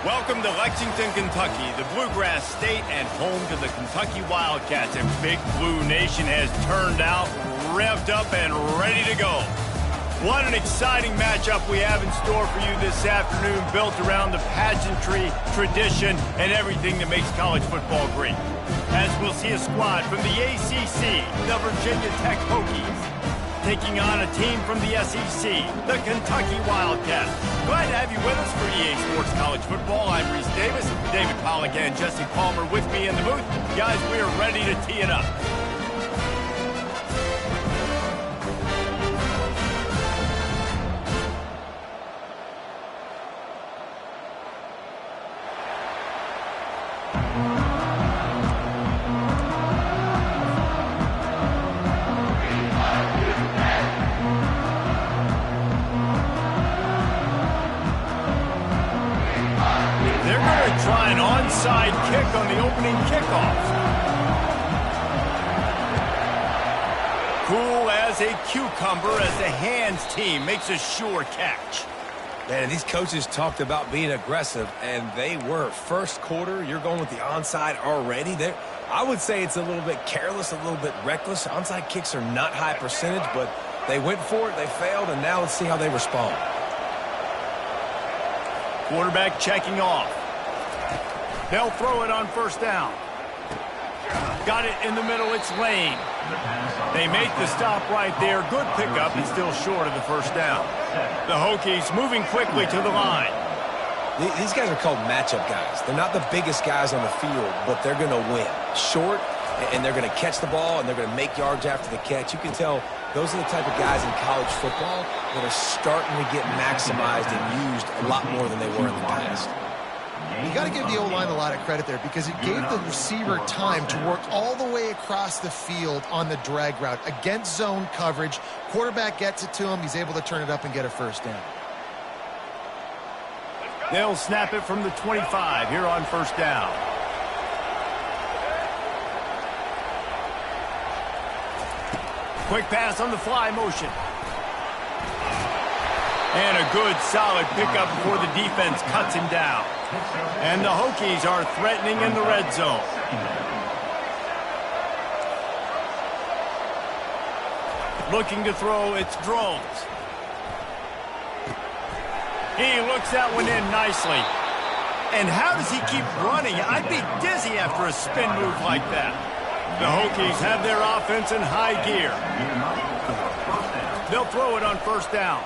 Welcome to Lexington, Kentucky, the Bluegrass State and home to the Kentucky Wildcats. And Big Blue Nation has turned out, revved up, and ready to go. What an exciting matchup we have in store for you this afternoon, built around the pageantry, tradition, and everything that makes college football great. As we'll see a squad from the ACC, the Virginia Tech Hokies, taking on a team from the SEC, the Kentucky Wildcats. Glad to have you with us for EA Sports College Football. I'm Reese Davis, David Pollack and Jesse Palmer with me in the booth. Guys, we are ready to tee it up. Try an onside kick on the opening kickoff. Cool as a cucumber as the hands team makes a sure catch. Man, these coaches talked about being aggressive, and they were. First quarter, you're going with the onside already. I would say it's a little bit careless, a little bit reckless. Onside kicks are not high percentage, but they went for it, they failed, and now let's see how they respond. Quarterback checking off. They'll throw it on first down. Got it in the middle, it's Lane. They make the stop right there. Good pickup and still short of the first down. The Hokies moving quickly to the line. These guys are called matchup guys. They're not the biggest guys on the field, but they're going to win. Short, and they're going to catch the ball, and they're going to make yards after the catch. You can tell those are the type of guys in college football that are starting to get maximized and used a lot more than they were in the past. You got to give the O-line a lot of credit there because it gave the receiver time to work all the way across the field on the drag route against zone coverage. Quarterback gets it to him. He's able to turn it up and get a first down. They'll snap it from the 25 here on first down. Quick pass on the fly motion. And a good, solid pickup before the defense cuts him down. And the Hokies are threatening in the red zone. Looking to throw, it's Drones. He looks that one in nicely. And how does he keep running? I'd be dizzy after a spin move like that. The Hokies have their offense in high gear. They'll throw it on first down.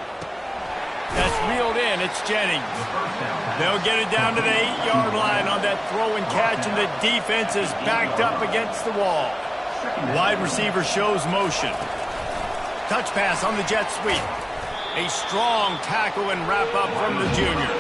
That's reeled in. It's Jennings. They'll get it down to the 8-yard line on that throw and catch, and the defense is backed up against the wall. Wide receiver shows motion. Touch pass on the jet sweep. A strong tackle and wrap-up from the junior.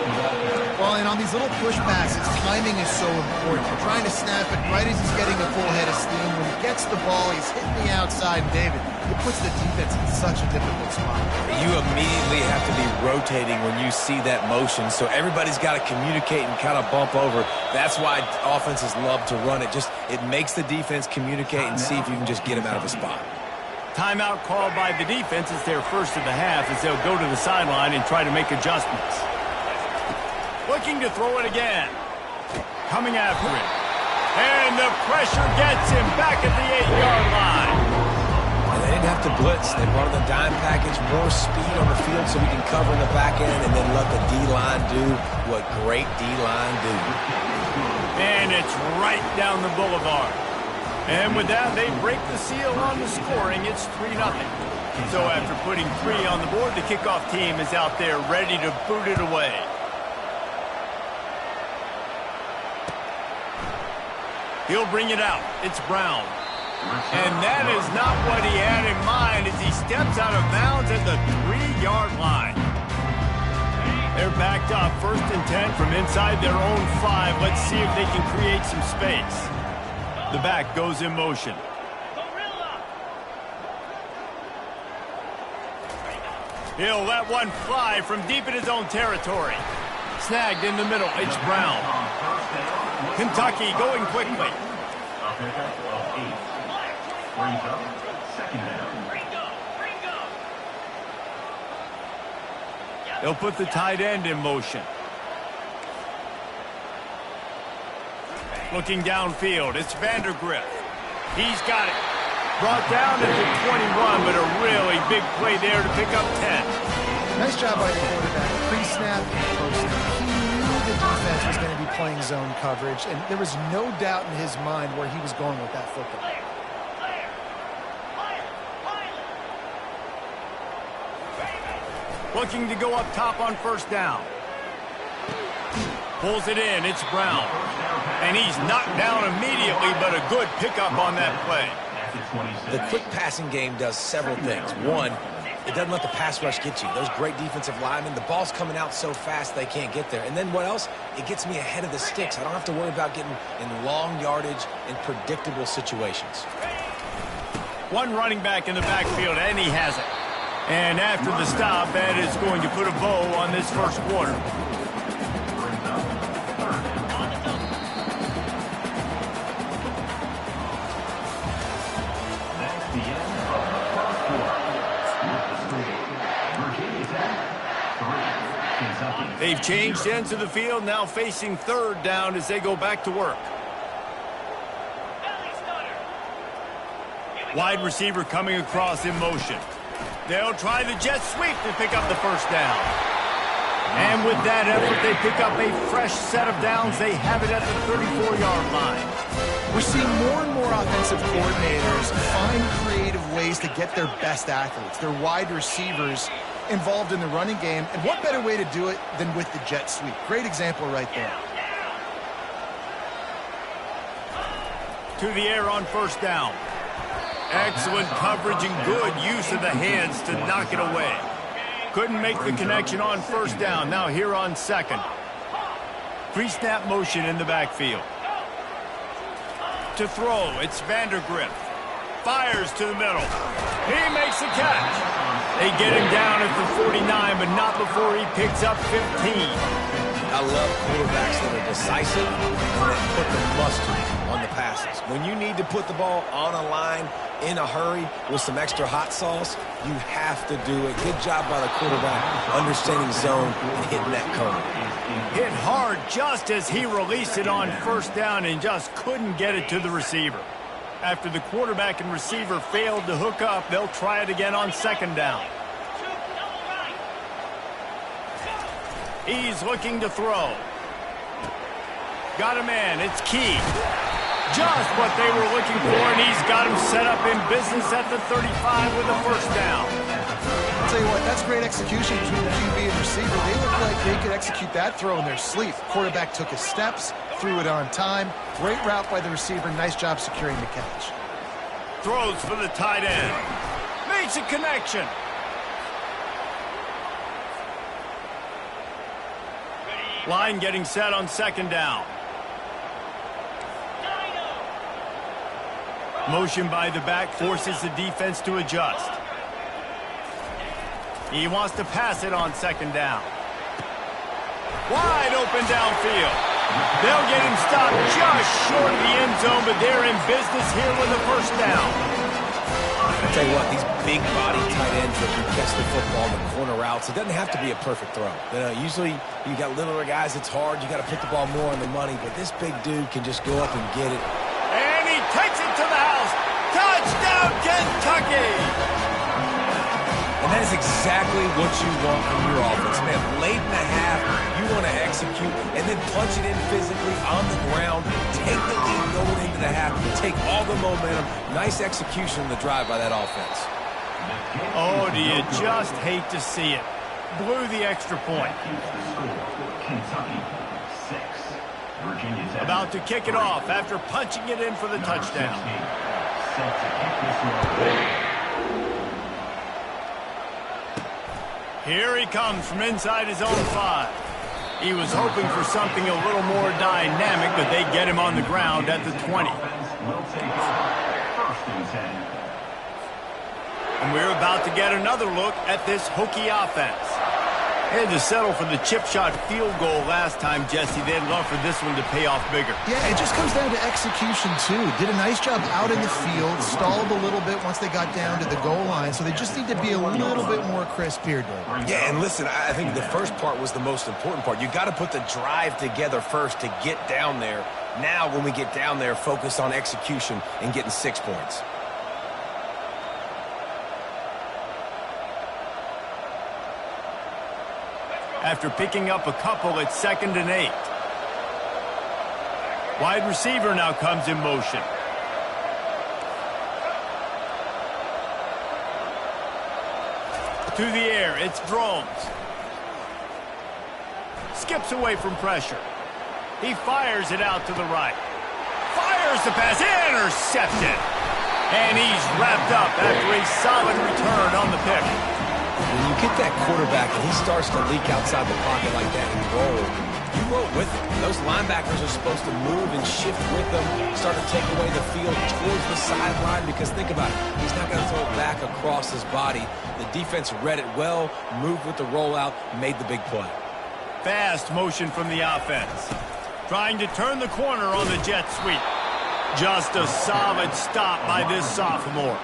Well, and on these little push passes, timing is so important. You're trying to snap it right as he's getting a full head of steam. When he gets the ball, he's hitting the outside, and David, it puts the defense in such a difficult spot. You immediately have to be rotating when you see that motion, so everybody's got to communicate and kind of bump over. That's why offenses love to run it. It makes the defense communicate and see if you can just get him out of a spot. Timeout called by the defense. It's their first of the half as they'll go to the sideline and try to make adjustments. Looking to throw it again. Coming after it. And the pressure gets him back at the 8-yard line. And they didn't have to blitz. They brought in the dime package, more speed on the field so we can cover in the back end and then let the D-line do what great D-line do. And it's right down the boulevard. And with that, they break the seal on the scoring. It's 3-0. So after putting 3 on the board, the kickoff team is out there ready to boot it away. He'll bring it out. It's Brown. And that is not what he had in mind as he steps out of bounds at the 3-yard line. They're backed up, 1st and 10 from inside their own 5. Let's see if they can create some space. The back goes in motion. He'll let one fly from deep in his own territory. Snagged in the middle. It's Brown. Kentucky going quickly. They'll put the tight end in motion. Looking downfield, it's Vandergriff. He's got it. Brought down at the 21, but a really big play there to pick up 10. Nice job by the quarterback. Pre-snap and post-snap. He knew the defense was going to be playing zone coverage, and there was no doubt in his mind where he was going with that football. Looking to go up top on first down. Pulls it in, it's Brown. And he's knocked down immediately, but a good pickup on that play. The quick passing game does several things. One, it doesn't let the pass rush get you. Those great defensive linemen, the ball's coming out so fast they can't get there. And then what else? It gets me ahead of the sticks. I don't have to worry about getting in long yardage and predictable situations. One running back in the backfield, and he has it. And after the stop, that is going to put a bow on this first quarter. They've changed ends of the field, now facing third down as they go back to work. Wide receiver coming across in motion. They'll try the jet sweep to pick up the first down. And with that effort, they pick up a fresh set of downs. They have it at the 34-yard line. We're seeing more and more offensive coordinators find creative ways to get their best athletes, their wide receivers, involved in the running game. And what better way to do it than with the jet sweep? Great example right there. To the air on first down. Excellent coverage and good use of the hands to knock it away. Couldn't make the connection on first down. Now here on second. Pre-snap motion in the backfield. To throw, it's Vandergriff. Fires to the middle. He makes the catch. They get him down at the 49, but not before he picks up 15. I love quarterbacks that are decisive and that put the mustard on the passes. When you need to put the ball on a line in a hurry with some extra hot sauce, you have to do it. Good job by the quarterback understanding zone and hitting that cone. Hit hard just as he released it on first down and just couldn't get it to the receiver. After the quarterback and receiver failed to hook up, they'll try it again on second down. He's looking to throw. Got a man, it's Key. Just what they were looking for, and he's got him set up in business at the 35 with a first down. I'll tell you what, that's great execution between the QB and receiver. They look like they could execute that throw in their sleep. Quarterback took his steps, threw it on time. Great route by the receiver. Nice job securing the catch. Throws for the tight end. Makes a connection. Line getting set on second down. Motion by the back forces the defense to adjust. He wants to pass it on second down. Wide open downfield. They'll get him stopped just short of the end zone, but they're in business here with a first down. I'll tell you what, these big body tight ends that can catch the football in the corner routes, it doesn't have to be a perfect throw. You know, usually you got littler guys, it's hard. You got to put the ball more on the money, but this big dude can just go up and get it. And he takes it to the house. Touchdown, Kentucky! And that is exactly what you want from your offense. Man, late in the half, you want to execute and then punch it in physically on the ground, take the lead going into the half, take all the momentum. Nice execution on the drive by that offense. Oh, do you just hate to see it? Blew the extra point. About to kick it off after punching it in for the touchdown. Here he comes from inside his own 5. He was hoping for something a little more dynamic, but they get him on the ground at the 20. And we're about to get another look at this Hokie offense. Had to settle for the chip shot field goal last time, Jesse. They'd love for this one to pay off bigger. Yeah, it just comes down to execution, too. Did a nice job out in the field, stalled a little bit once they got down to the goal line, so they just need to be a little bit more crisp here, Dave. Yeah, and listen, I think the first part was the most important part. You got to put the drive together first to get down there. Now, when we get down there, focus on execution and getting 6 points. After picking up a couple, it's 2nd and 8. Wide receiver now comes in motion. To the air, it's Drones. Skips away from pressure. He fires it out to the right. Fires the pass, intercepted. And he's wrapped up after a solid return on the pick. When you get that quarterback and he starts to leak outside the pocket like that and roll, you roll with him. Those linebackers are supposed to move and shift with them, start to take away the field towards the sideline, because think about it, he's not going to throw it back across his body. The defense read it well, moved with the rollout, made the big play. Fast motion from the offense. Trying to turn the corner on the jet sweep. Just a solid stop by this sophomore.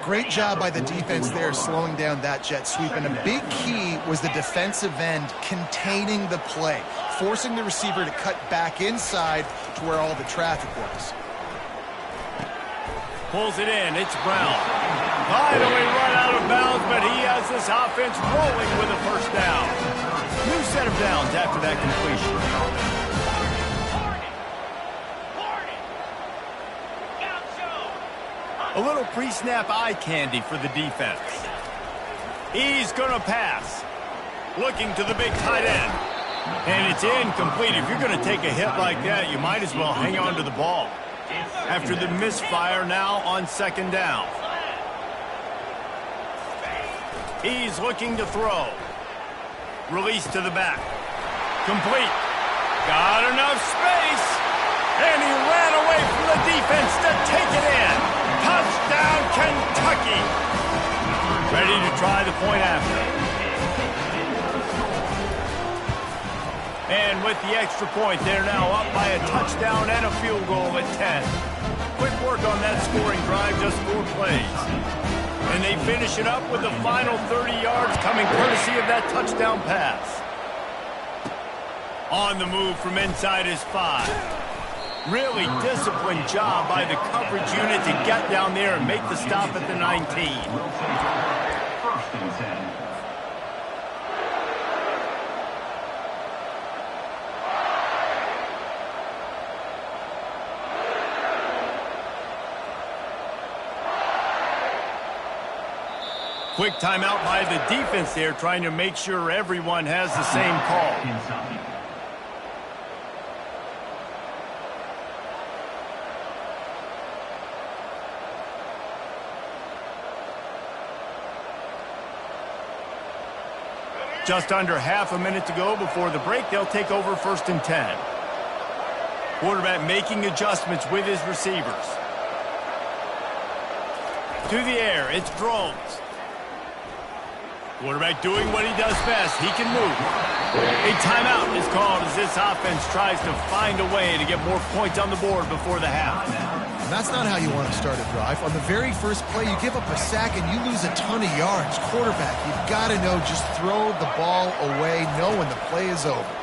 Great job by the defense there, slowing down that jet sweep. And a big key was the defensive end containing the play, forcing the receiver to cut back inside to where all the traffic was. Pulls it in. It's Brown. Finally run out of bounds, but he has this offense rolling with a first down. New set of downs after that completion. A little pre-snap eye candy for the defense. He's going to pass. Looking to the big tight end. And it's incomplete. If you're going to take a hit like that, you might as well hang on to the ball. After the misfire, now on 2nd down. He's looking to throw. Release to the back. Complete. Got enough space. And he ran away from the defense to take it in. Touchdown, Kentucky. Ready to try the point after. And with the extra point, they're now up by a touchdown and a field goal at 10. Quick work on that scoring drive, just 4 plays. And they finish it up with the final 30 yards coming courtesy of that touchdown pass. On the move from inside his 5. Really disciplined job by the coverage unit to get down there and make the stop at the 19. Quick timeout by the defense there, trying to make sure everyone has the same call. Just under half a minute to go before the break. They'll take over 1st and 10. Quarterback making adjustments with his receivers. To the air, it's Drones. Quarterback doing what he does best. He can move. A timeout is called as this offense tries to find a way to get more points on the board before the half. And that's not how you want to start a drive. On the very first play, you give up a sack and you lose a ton of yards. Quarterback, you've got to know, just throw the ball away, know when the play is over.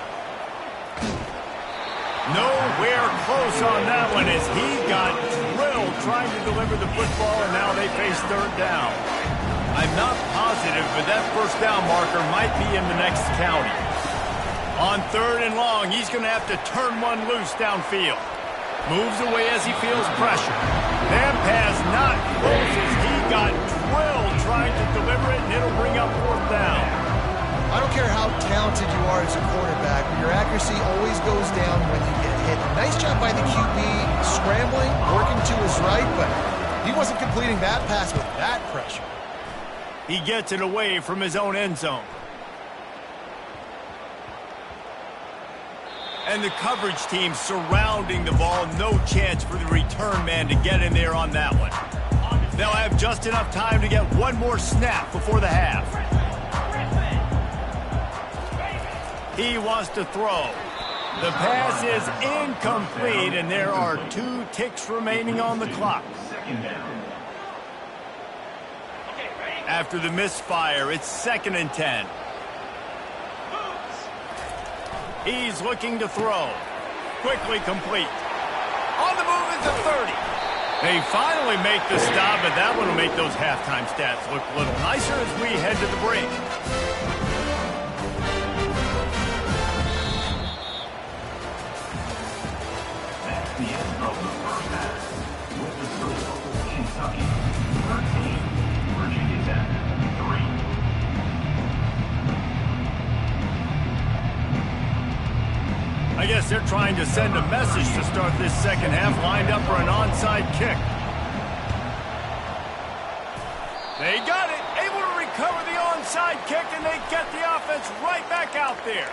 Nowhere close on that one as he got drilled trying to deliver the football, and now they face 3rd down. I'm not positive, but that first down marker might be in the next county. On 3rd and long, he's going to have to turn one loose downfield. Moves away as he feels pressure. That pass not close as he got drilled trying to deliver it, and it'll bring up 4th down. I don't care how talented you are as a quarterback, your accuracy always goes down when you get hit. Nice job by the QB scrambling, working to his right, but he wasn't completing that pass with that pressure. He gets it away from his own end zone. And the coverage team surrounding the ball. No chance for the return man to get in there on that one. They'll have just enough time to get one more snap before the half. He wants to throw. The pass is incomplete, and there are 2 ticks remaining on the clock. After the misfire, it's 2nd and 10. He's looking to throw. Quickly complete. On the move is the 30. They finally make the stop, but that one will make those halftime stats look a little nicer as we head to the break. That's the end of the first half. With the score, Kentucky 13, Virginia Tech 3. I guess they're trying to send a message to start this second half, lined up for an onside kick. They got it, able to recover the onside kick, and they get the offense right back out there.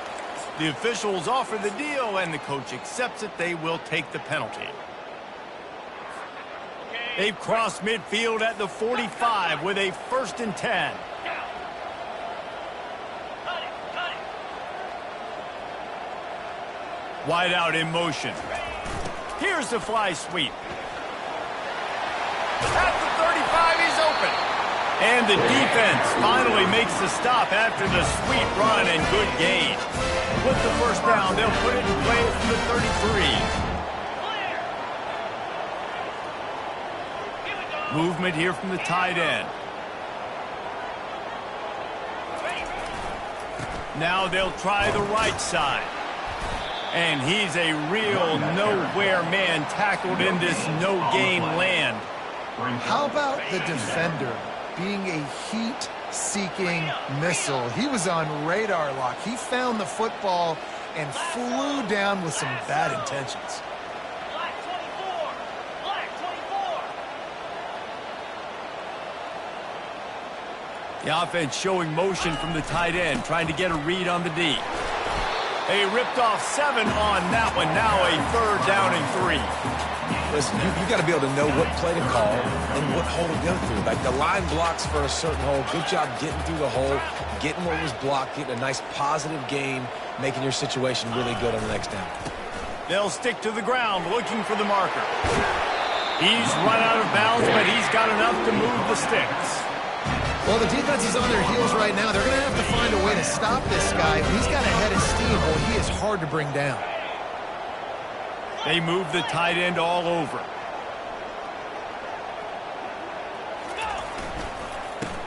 The officials offer the deal, and the coach accepts it. They will take the penalty. They've crossed midfield at the 45 with a 1st and 10. Wide out in motion. Here's the fly sweep. At the 35, he's open. And the defense finally makes the stop after the sweep run and good gain. With the first down, they'll put it in play from the 33. Movement here from the tight end. Now they'll try the right side. And he's a real nowhere man tackled in this no-game land. How about the defender being a heat-seeking missile? He was on radar lock. He found the football and flew down with some bad intentions. The offense showing motion from the tight end, trying to get a read on the D. They ripped off 7 on that one. Now a 3rd down and 3. Listen, you got to be able to know what play to call and what hole to go through. Like the line blocks for a certain hole. Good job getting through the hole, getting what was blocked, getting a nice positive gain, making your situation really good on the next down. They'll stick to the ground looking for the marker. He's run out of bounds, but he's got enough to move the sticks. Well, the defense is on their heels right now. They're going to have to find a way to stop this guy. He's got a head of steam. Well, he is hard to bring down. They move the tight end all over.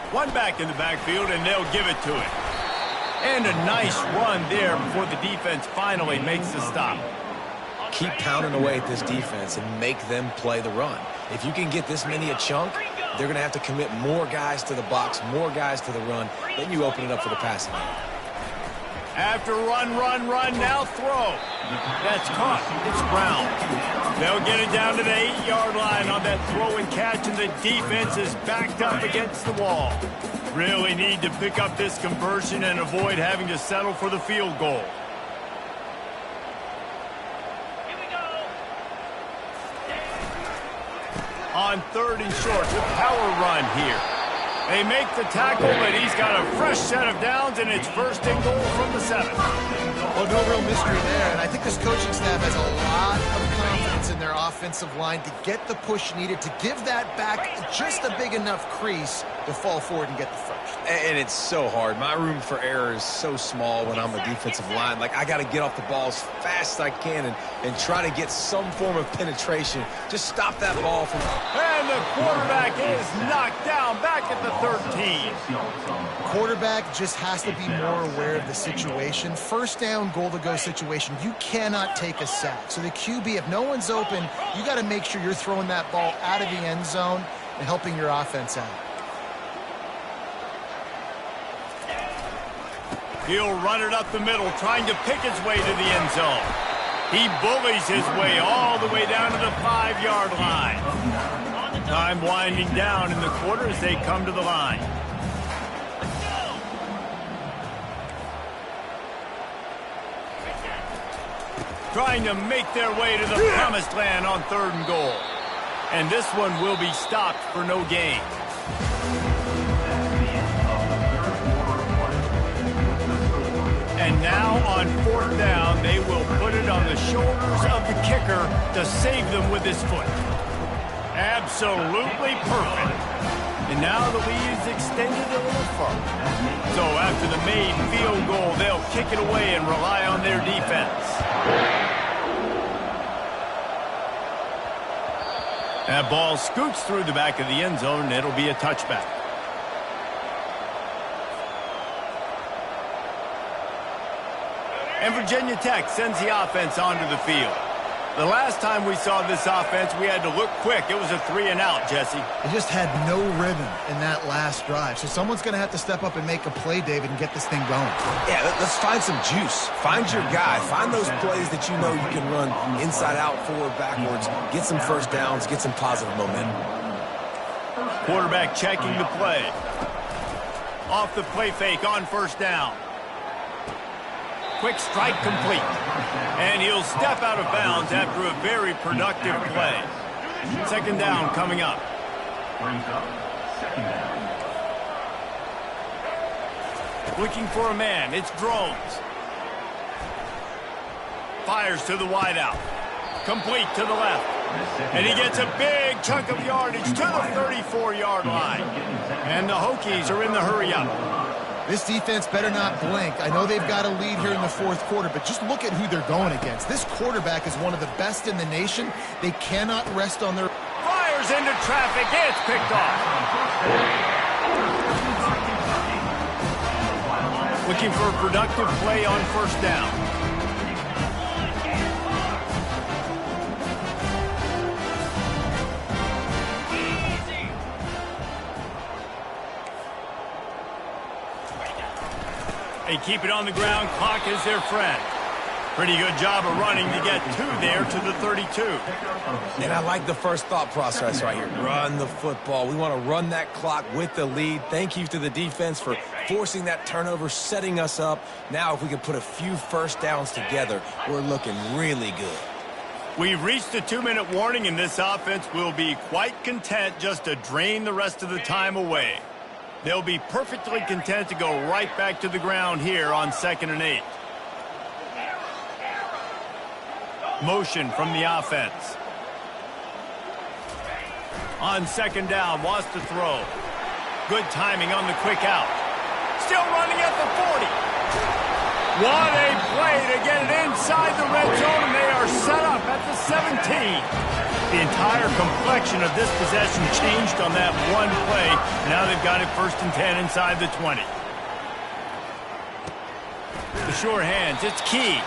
One back in the backfield, and they'll give it to him. And a nice run there before the defense finally makes the stop. Keep pounding away at this defense and make them play the run. If you can get this many a chunk, they're going to have to commit more guys to the box, more guys to the run. Then you open it up for the passing game. After run, now throw. That's caught. It's Brown. They'll get it down to the 8-yard line on that throw and catch, and the defense is backed up against the wall. Really need to pick up this conversion and avoid having to settle for the field goal. On 3rd and short, the power run here. They make the tackle, but he's got a fresh set of downs, and it's 1st and goal from the 7. Well, no real mystery there, and I think this coaching staff has a lot of confidence in their offensive line to get the push needed, to give that back just a big enough crease to fall forward and get the first. And it's so hard. My room for error is so small when I'm a defensive line. Like, I got to get off the ball as fast as I can and try to get some form of penetration. Just stop that ball from... And the quarterback is knocked down back at the 13. Quarterback just has to be more aware of the situation. 1st down, goal-to-go situation. You cannot take a sack. So the QB, if no one's open, you got to make sure you're throwing that ball out of the end zone and helping your offense out. He'll run it up the middle, trying to pick his way to the end zone. He bullies his way all the way down to the 5-yard line. Time winding down in the quarter as they come to the line. Trying to make their way to the promised land on 3rd and goal. And this one will be stopped for no gain. And now on 4th down, they will put it on the shoulders of the kicker to save them with his foot. Absolutely perfect. And now the lead is extended a little further. So after the made field goal, they'll kick it away and rely on their defense. That ball scoots through the back of the end zone, and it'll be a touchback. And Virginia Tech sends the offense onto the field. The last time we saw this offense, we had to look quick. It was a 3-and-out, Jesse. They just had no rhythm in that last drive. So someone's going to have to step up and make a play, David, and get this thing going. Yeah, let's find some juice. Find your guy. Find those plays that you know you can run inside out, forward, backwards. Get some first downs. Get some positive momentum. Quarterback checking the play. Off the play fake on 1st down. Quick strike complete. And he'll step out of bounds after a very productive play. 2nd down coming up. Looking for a man. It's Drones. Fires to the wideout. Complete to the left. And he gets a big chunk of yardage to the 34-yard line. And the Hokies are in the hurry-up. This defense better not blink. I know they've got a lead here in the 4th quarter, but just look at who they're going against. This quarterback is one of the best in the nation. They cannot rest on their... Fires into traffic. It's picked off. Looking for a productive play on 1st down. They keep it on the ground. Clock is their friend. Pretty good job of running to get 2 there to the 32. And I like the first thought process right here. Run the football. We want to run that clock with the lead. Thank you to the defense for forcing that turnover, setting us up. Now if we can put a few first downs together, we're looking really good. We've reached a 2-minute warning, and this offense will be quite content just to drain the rest of the time away. They'll be perfectly content to go right back to the ground here on 2nd and 8. Motion from the offense. On 2nd down, wants to throw. Good timing on the quick out. Still running at the 40. What a play to get it inside the red zone, and they are set up at the 17. The entire complexion of this possession changed on that one play. Now they've got it 1st and 10 inside the 20. The sure hands, it's Key.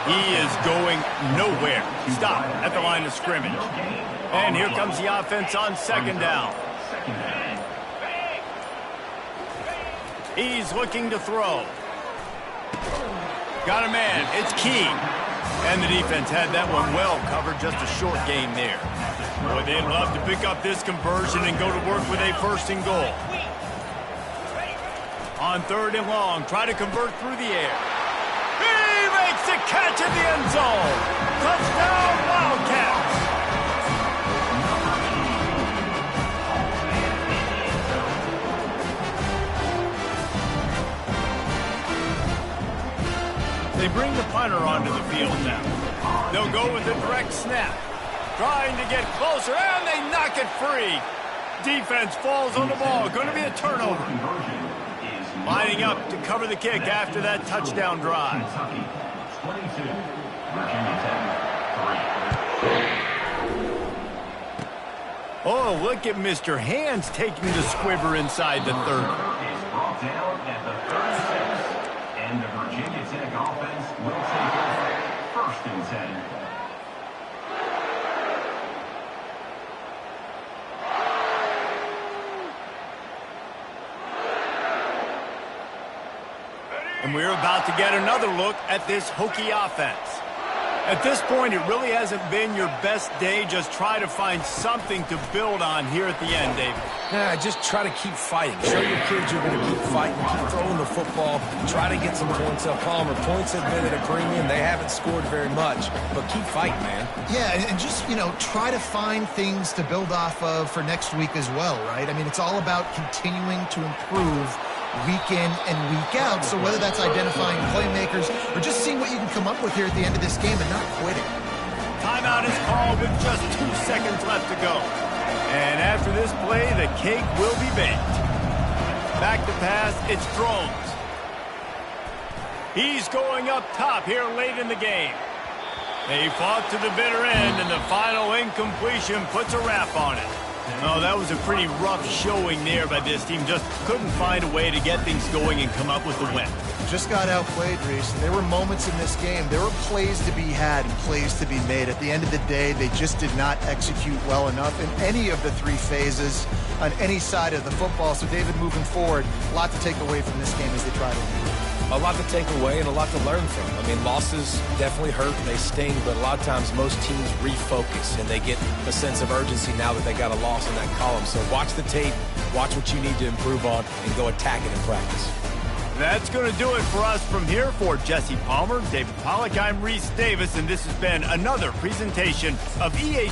He is going nowhere. Stop at the line of scrimmage. And here comes the offense on 2nd down. He's looking to throw. Got a man, it's Key. And the defense had that one well covered, just a short gain there. Boy, they'd love to pick up this conversion and go to work with a 1st and goal. On 3rd and long, try to convert through the air. He makes the catch in the end zone. Touchdown, Wildcats. They bring the punter onto the field now. They'll go with a direct snap. Trying to get closer, and they knock it free. Defense falls on the ball. Going to be a turnover. Lining up to cover the kick after that touchdown drive. Oh, look at Mr. Hands taking the squibber inside the 30. And the Virginia Tech offense will take over 1st and 10. And we're about to get another look at this Hokie offense. At this point, it really hasn't been your best day. Just try to find something to build on here at the end, David. Nah, just try to keep fighting. Show your kids you're going to keep fighting, keep throwing the football, try to get some points up. Palmer, points have been at a premium. They haven't scored very much, but keep fighting, man. Yeah, and just, try to find things to build off of for next week as well, right? I mean, it's all about continuing to improve week in and week out. So whether that's identifying playmakers or just seeing what you can come up with here at the end of this game and not quitting. Timeout is called with just 2 seconds left to go. And after this play, the cake will be baked. Back to pass, it's Drones. He's going up top here late in the game. They fought to the bitter end, and the final incompletion puts a wrap on it. Oh, that was a pretty rough showing there by this team. Just couldn't find a way to get things going and come up with the win. Just got outplayed, Reese. There were moments in this game. There were plays to be had and plays to be made. At the end of the day, they just did not execute well enough in any of the three phases on any side of the football. So, David, moving forward, a lot to take away from this game as they try to win. A lot to take away and a lot to learn from. I mean, losses definitely hurt and they sting, but a lot of times most teams refocus and they get a sense of urgency now that they got a loss in that column. So watch the tape, watch what you need to improve on, and go attack it in practice. That's going to do it for us from here. For Jesse Palmer, David Pollack, I'm Reese Davis, and this has been another presentation of EA.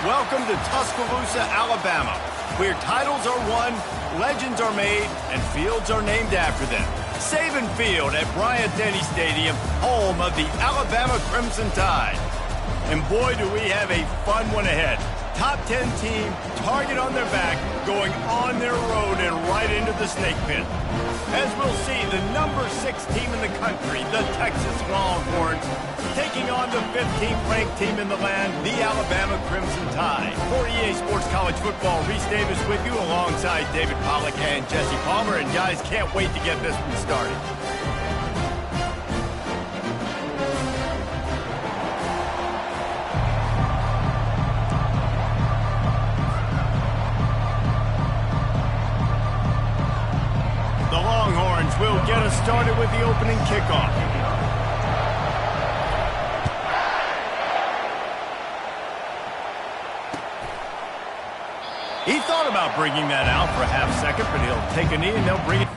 Welcome to Tuscaloosa, Alabama, where titles are won, legends are made, and fields are named after them. Saban Field at Bryant-Denny Stadium, home of the Alabama Crimson Tide. And boy, do we have a fun one ahead. Top 10 team, target on their back, going on their road and right into the snake pit. As we'll see, the number 6 team in the country, the Texas Longhorns, taking on the 15th ranked team in the land, the Alabama Crimson Tide. For EA Sports College Football, Reese Davis with you alongside David Pollack and Jesse Palmer. And guys, can't wait to get this one started. The Longhorns will get us started with the opening kickoff. He thought about bringing that out for a half second, but he'll take a knee and they'll bring it.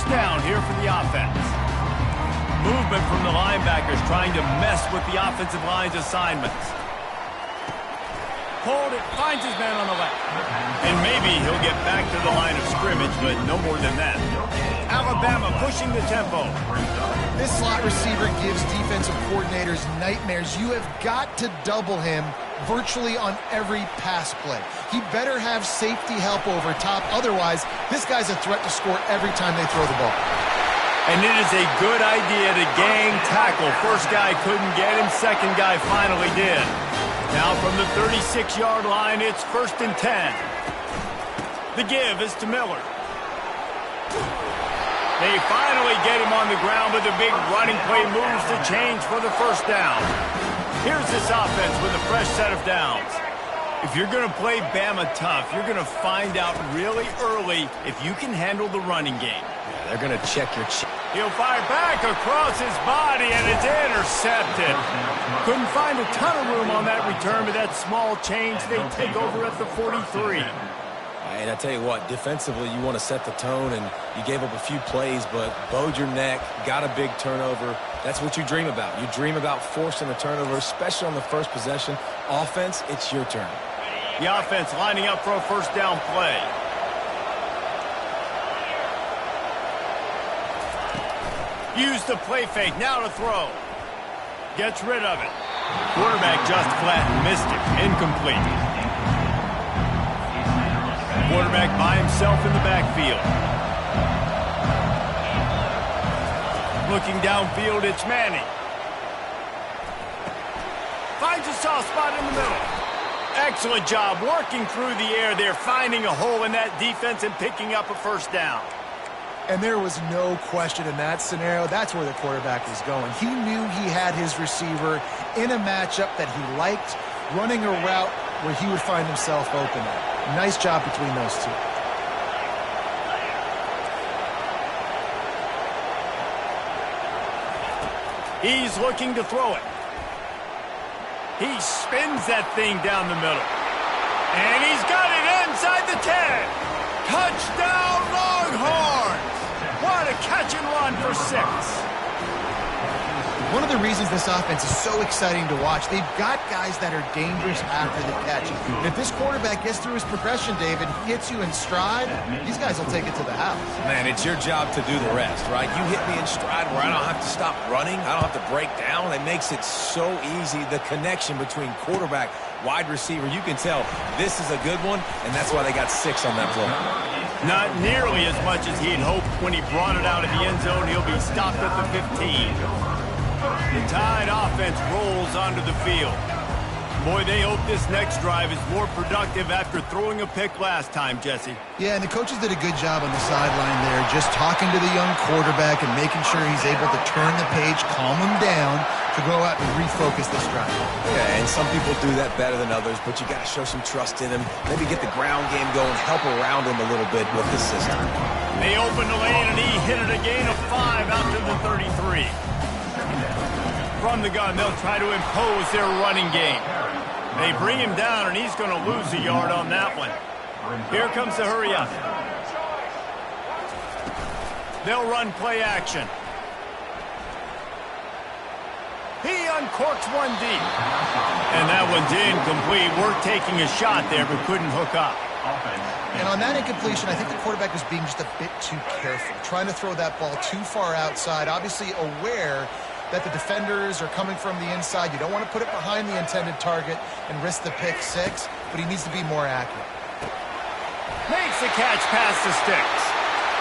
down here for the offense. Movement from the linebackers trying to mess with the offensive line's assignments. Hold it, finds his man on the left. And maybe he'll get back to the line of scrimmage, but no more than that. Alabama pushing the tempo. This slot receiver gives defensive coordinators nightmares. You have got to double him virtually on every pass play. He better have safety help over top. Otherwise, this guy's a threat to score every time they throw the ball. And it is a good idea to gang tackle. First guy couldn't get him, second guy finally did. Now from the 36-yard line, it's 1st and 10. The give is to Miller. They finally get him on the ground, but the big running play moves the change for the first down. Here's this offense with a fresh set of downs. If you're going to play Bama tough, you're going to find out really early if you can handle the running game. Yeah, they're going to check your He'll fire back across his body, and it's intercepted. Couldn't find a ton of room on that return, but that small change, they take over at the 43. And I tell you what, defensively, you want to set the tone, and you gave up a few plays, but bowed your neck, got a big turnover. That's what you dream about. You dream about forcing a turnover, especially on the first possession. Offense, it's your turn. The offense lining up for a first down play. Use the play fake, now to throw. Gets rid of it. Quarterback just flat missed it. Incomplete. Quarterback by himself in the backfield. Looking downfield, it's Manning. Finds a soft spot in the middle. Excellent job working through the air there, finding a hole in that defense and picking up a first down. And there was no question in that scenario. That's where the quarterback was going. He knew he had his receiver in a matchup that he liked, running a route where he would find himself open at. Nice job between those two. He's looking to throw it. He spins that thing down the middle. And he's got it inside the 10. Touchdown, Longhorns! What a catch and run for 6. One of the reasons this offense is so exciting to watch, they've got guys that are dangerous after the catch. And if this quarterback gets through his progression, David, hits you in stride, these guys will take it to the house. Man, it's your job to do the rest, right? You hit me in stride where I don't have to stop running. I don't have to break down. It makes it so easy. The connection between quarterback, wide receiver, you can tell this is a good one, and that's why they got 6 on that play. Not nearly as much as he'd hoped when he brought it out of the end zone. He'll be stopped at the 15. The Tide offense rolls onto the field. Boy, they hope this next drive is more productive after throwing a pick last time, Jesse. Yeah, and the coaches did a good job on the sideline there, just talking to the young quarterback and making sure he's able to turn the page, calm him down, to go out and refocus this drive. Yeah, and some people do that better than others, but you got to show some trust in him. Maybe get the ground game going, help around him a little bit with the system. They opened the lane, and he hit it a gain of 5 out to the 33. From the gun, they'll try to impose their running game. They bring him down, and he's going to lose a yard on that one. Here comes the hurry up. They'll run play action. He uncorks one deep. And that one's incomplete. We're taking a shot there, but couldn't hook up. And on that incompletion, I think the quarterback was being just a bit too careful, trying to throw that ball too far outside, obviously aware that the defenders are coming from the inside. You don't want to put it behind the intended target and risk the pick 6, but he needs to be more accurate. Makes the catch past the sticks.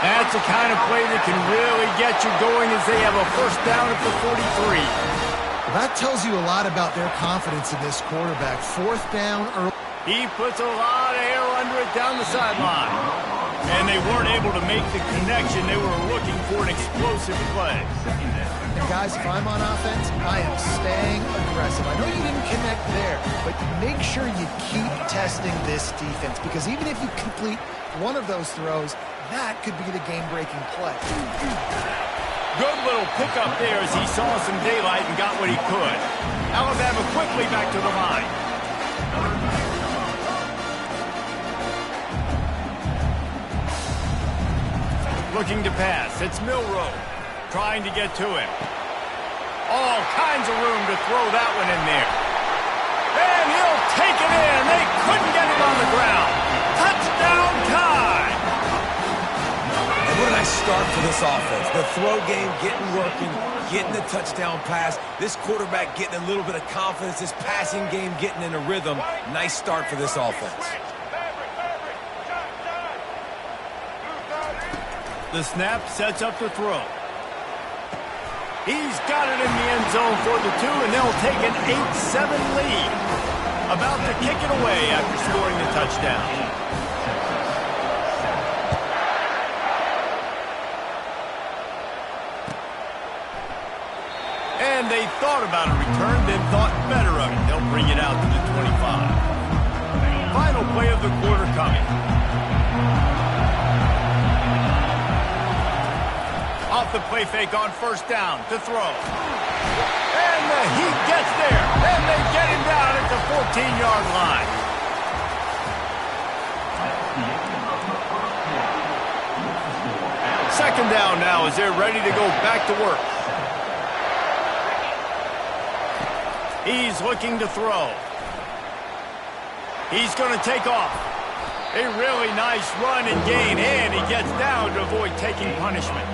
That's the kind of play that can really get you going as they have a first down at the 43. Well, that tells you a lot about their confidence in this quarterback. 4th down early. He puts a lot of air under it down the sideline. And they weren't able to make the connection. They were looking for an explosive play. And guys, if I'm on offense, I am staying aggressive. I know you didn't connect there, but make sure you keep testing this defense, because even if you complete one of those throws, that could be the game-breaking play. Good little pickup there as he saw some daylight and got what he could. Alabama quickly back to the line. Looking to pass. It's Milroe trying to get to him. All kinds of room to throw that one in there. And he'll take it in. They couldn't get it on the ground. Touchdown time. And what a nice start for this offense. The throw game getting working, getting the touchdown pass. This quarterback getting a little bit of confidence. This passing game getting in a rhythm. Nice start for this offense. The snap sets up the throw. He's got it in the end zone for the 2, and they'll take an 8-7 lead. About to kick it away after scoring the touchdown. And they thought about a return, then thought better of it. They'll bring it out to the 25. Final play of the quarter coming. Off the play fake on first down to throw. And the heat gets there. And they get him down at the 14-yard line. Second down now as they're ready to go back to work. He's looking to throw. He's going to take off. A really nice run and gain, and he gets down to avoid taking punishment.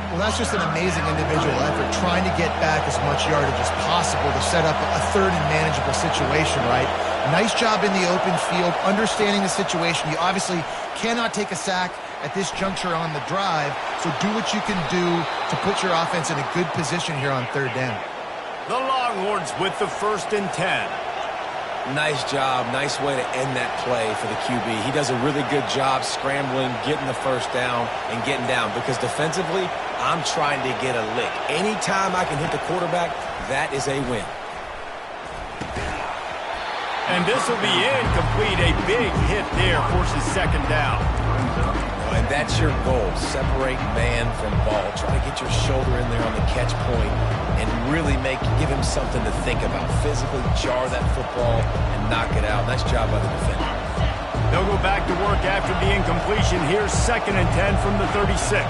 Well, that's just an amazing individual effort, trying to get back as much yardage as possible to set up a third and manageable situation, right? Nice job in the open field, understanding the situation. You obviously cannot take a sack at this juncture on the drive, so do what you can do to put your offense in a good position here on third down. The Longhorns with the 1st and 10. Nice job. Nice way to end that play for the QB. He does a really good job scrambling, getting the first down, and getting down. Because defensively, I'm trying to get a lick. Anytime I can hit the quarterback, that is a win. And this will be incomplete. A big hit there forces second down. And that's your goal. Separate man from ball. Try to get your shoulder in there on the catch point and really give him something to think about. Physically jar that football and knock it out. Nice job by the defender. They'll go back to work after the incompletion. Here's 2nd and 10 from the 36.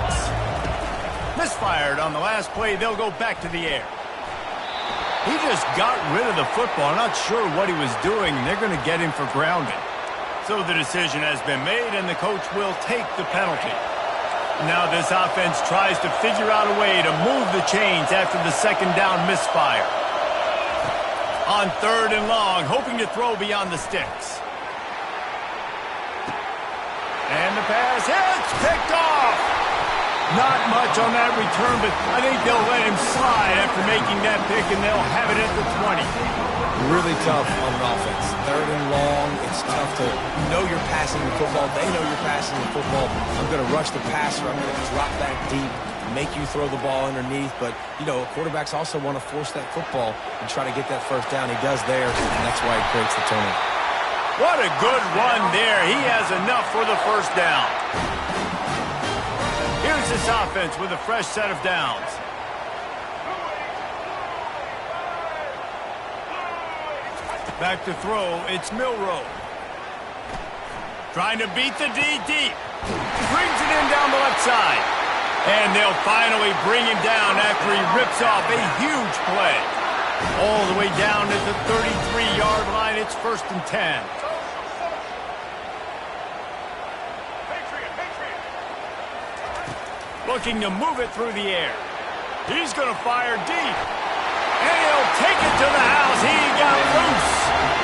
Misfired on the last play. They'll go back to the air. He just got rid of the football. Not sure what he was doing. They're going to get him for grounding. So the decision has been made, and the coach will take the penalty. Now this offense tries to figure out a way to move the chains after the second down misfire. On 3rd and long, hoping to throw beyond the sticks. And the pass hits, picked off. Not much on that return, but I think they'll let him slide after making that pick, and they'll have it at the 20. Really tough on an offense. 3rd and long, it's tough to know you're passing the football. They know you're passing the football. I'm going to rush the passer. I'm going to drop back deep, make you throw the ball underneath. But, you know, quarterbacks also want to force that football and try to get that first down. He does there, and that's why he creates the turnover. What a good run there. He has enough for the first down. Here's this offense with a fresh set of downs. Back to throw, it's Milroe. Trying to beat the D deep. Brings it in down the left side. And they'll finally bring him down after he rips off a huge play. All the way down at the 33-yard line, it's 1st and 10. Looking to move it through the air. He's going to fire deep. And he'll take it to the house. He got loose.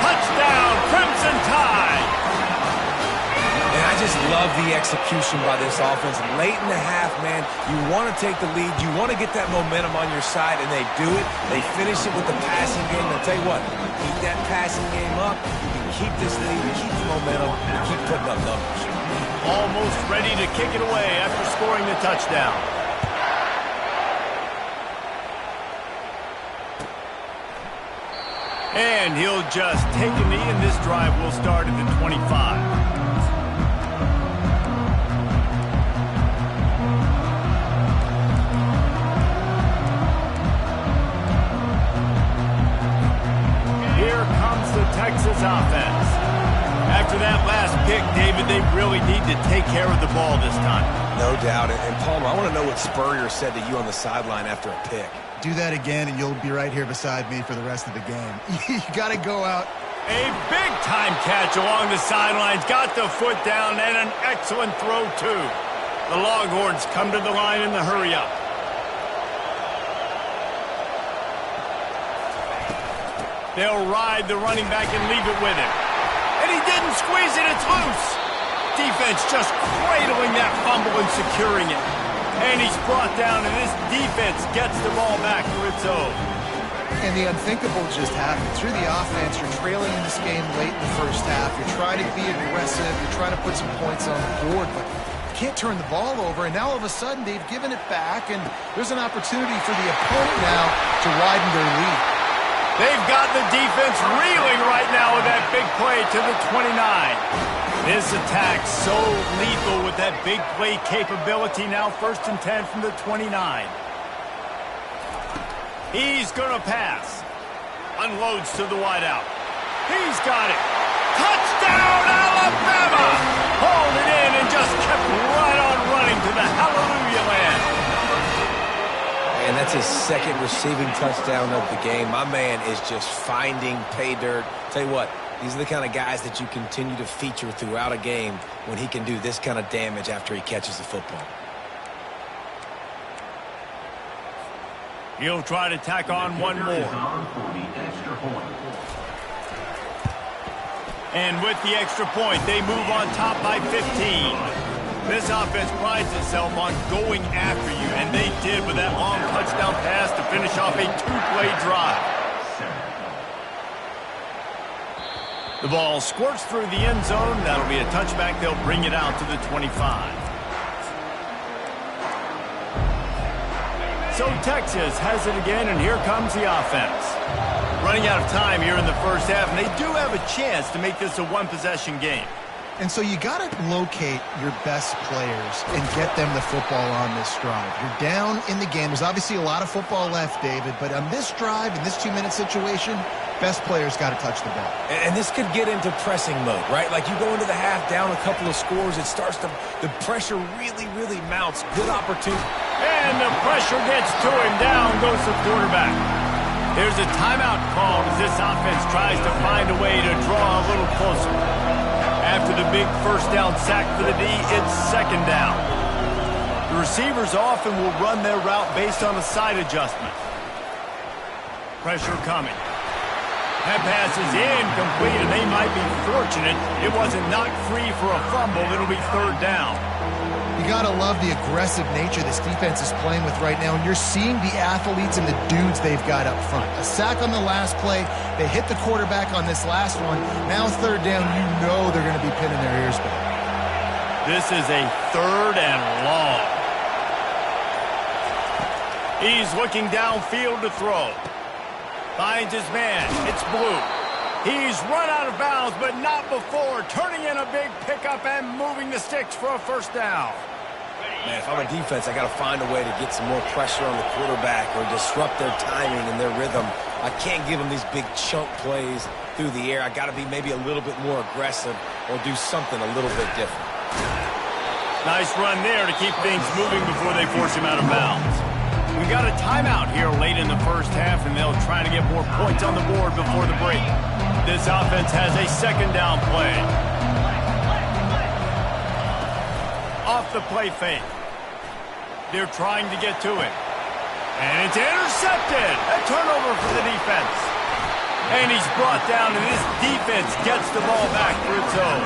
Touchdown, Crimson Tide. And I just love the execution by this offense. Late in the half, man, you want to take the lead. You want to get that momentum on your side, and they do it. They finish it with the passing game. I'll tell you what, keep that passing game up. You can keep this lead, keep the momentum, and keep putting up numbers. Almost ready to kick it away after scoring the touchdown. And he'll just take a knee, and this drive will start at the 25. Here comes the Texas offense. After that last pick, David, they really need to take care of the ball this time. No doubt. And Palmer, I want to know what Spurrier said to you on the sideline after a pick. Do that again, and you'll be right here beside me for the rest of the game. You got to go out. A big-time catch along the sidelines. Got the foot down, and an excellent throw, too. The Longhorns come to the line in the hurry-up. They'll ride the running back and leave it with him. And he didn't squeeze it. It's loose. Defense just cradling that fumble and securing it. And he's brought down, and this defense gets the ball back for its own. And the unthinkable just happened. Through the offense, you're trailing in this game late in the first half. You're trying to be aggressive. You're trying to put some points on the board, but you can't turn the ball over. And now all of a sudden, they've given it back, and there's an opportunity for the opponent now to widen their lead. They've got the defense reeling right now with that big play to the 29. This attack so lethal with that big play capability. Now 1st and 10 from the 29. He's going to pass. Unloads to the wideout. He's got it. Touchdown, Alabama! Hauled it in and just kept right on running to the hallelujah land. And that's his second receiving touchdown of the game. My man is just finding pay dirt. Tell you what, these are the kind of guys that you continue to feature throughout a game when he can do this kind of damage after he catches the football. He'll try to tack on one more. And with the extra point, they move on top by 15. This offense prides itself on going after you, and they did with that long touchdown pass to finish off a two-play drive. The ball squirts through the end zone. That'll be a touchback. They'll bring it out to the 25. So Texas has it again, and here comes the offense. Running out of time here in the first half, and they do have a chance to make this a one-possession game. And so you got to locate your best players and get them the football on this drive. You're down in the game. There's obviously a lot of football left, David, but on this drive, in this 2-minute situation, best players got to touch the ball. And this could get into pressing mode, right? Like you go into the half down a couple of scores, it starts to, the pressure really mounts. Good opportunity. And the pressure gets to him. Down goes the quarterback. There's a timeout called as this offense tries to find a way to draw a little closer. After the big first down sack for the D, it's 2nd down. The receivers often will run their route based on a side adjustment. Pressure coming. That pass is incomplete, and they might be fortunate it wasn't knocked free for a fumble. It'll be 3rd down. You got to love the aggressive nature this defense is playing with right now, and you're seeing the athletes and the dudes they've got up front. A sack on the last play. They hit the quarterback on this last one. Now 3rd down, you know they're going to be pinning their ears back. This is a 3rd and long. He's looking downfield to throw. Finds his man. It's Blue. He's run out of bounds, but not before turning in a big pickup and moving the sticks for a 1st down. Man, if I'm a defense, I got to find a way to get some more pressure on the quarterback or disrupt their timing and their rhythm. I can't give them these big chunk plays through the air. I got to be maybe a little bit more aggressive or do something a little bit different. Nice run there to keep things moving before they force him out of bounds. We got a timeout here late in the first half, and they'll try to get more points on the board before the break. This offense has a 2nd down play. Off the play fake. They're trying to get to it. And it's intercepted. A turnover for the defense. And he's brought down, and this defense gets the ball back for its own.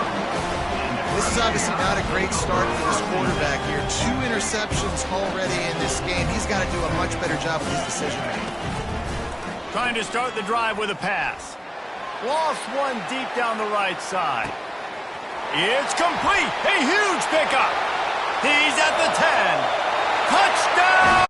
This is obviously not a great start for this quarterback here. 2 interceptions already in this game. He's got to do a much better job with his decision-making. Trying to start the drive with a pass. Lost one deep down the right side. It's complete. A huge pickup. He's at the 10. Touchdown!